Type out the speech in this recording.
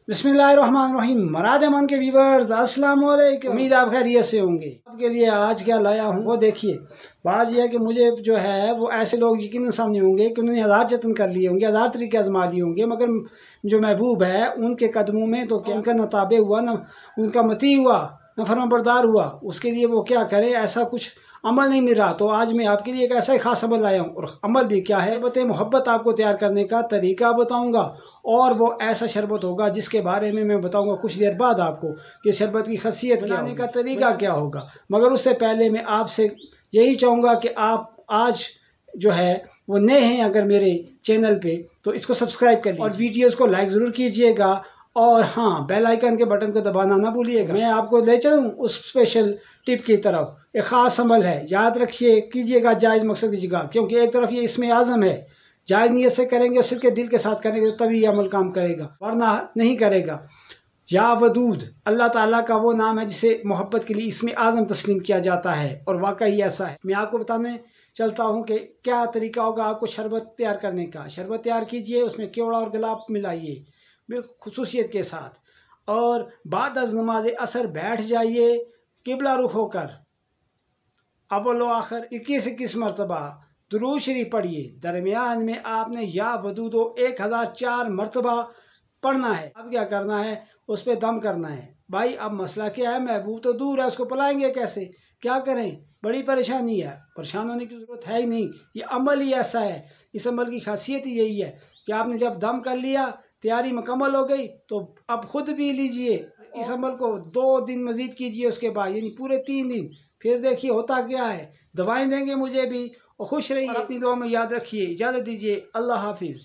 बिस्मिल्लाहिर्रहमानिर्रहीम। मराद अमन के व्यूअर्स अस्सलाम वालेकुम। उम्मीद आप खैरियत से होंगे। आपके लिए आज क्या लाया हूँ वो देखिए। बात यह है कि मुझे जो है वो ऐसे लोग यकीनन सामने होंगे कि उन्होंने हज़ार जतन कर लिए होंगे, हज़ार तरीके आजमा लिए होंगे, मगर जो महबूब है उनके कदमों में तो क्या उनका न ताबे हुआ, न उनका मती हुआ, न फरमाबरदार हुआ। उसके लिए वो क्या करे, ऐसा कुछ अमल नहीं मिल रहा। तो आज मैं आपके लिए एक ऐसा ही खास अमल लाया हूँ, और अमल भी क्या है, शरबत मोहब्बत आपको तैयार करने का तरीका बताऊँगा। और वो ऐसा शरबत होगा जिसके बारे में मैं बताऊँगा कुछ देर बाद आपको कि शरबत की खासियत बनाने का तरीका क्या होगा। मगर उससे पहले मैं आपसे यही चाहूँगा कि आप आज जो है वो नए हैं अगर मेरे चैनल पे, तो इसको सब्सक्राइब कर लीजिए और वीडियोज़ को लाइक ज़रूर कीजिएगा। और हाँ, बेल आइकन के बटन को दबाना ना भूलिएगा। मैं आपको ले चलूँ उस स्पेशल टिप की तरफ। एक ख़ास अमल है, याद रखिए, कीजिएगा जायज़ मकसद की जगह, क्योंकि एक तरफ ये इसमें आज़म है। जायज़ नीयत से करेंगे, सिर्फ के दिल के साथ करेंगे तभी ये अमल काम करेगा, वरना नहीं करेगा। या वदूद अल्लाह ताला का वो नाम है जिसे मोहब्बत के लिए इसमें आज़म तस्लीम किया जाता है, और वाकई ऐसा है। मैं आपको बताने चलता हूँ कि क्या तरीका होगा आपको शरबत तैयार करने का। शरबत तैयार कीजिए, उसमें केवड़ा और गुलाब मिलाइए बिल्कुल खुसूसियत के साथ, और बाद अज़ नमाज असर बैठ जाइए किबला रुख होकर। अव्वल व आखिर 21 मरतबा दुरूद शरीफ पढ़िए। दरमियान में आपने या वदूदो 1004 मरतबा पढ़ना है। अब क्या करना है, उस पर दम करना है। भाई अब मसला क्या है, महबूब तो दूर है, उसको पलाएंगे कैसे, क्या करें, बड़ी परेशानी है। परेशान होने की ज़रूरत है ही नहीं, ये अमल ही ऐसा है। इस अमल की खासियत ही यही है कि आपने जब दम कर लिया, तैयारी मुकम्मल हो गई, तो अब खुद भी लीजिए इस अमल को 2 दिन मज़ीद कीजिए, उसके बाद यानी पूरे 3 दिन। फिर देखिए होता क्या है। दवाएं देंगे मुझे भी, और खुश रहिए, अपनी दुआ में याद रखिए। इजाज़त दीजिए, अल्लाह हाफिज़।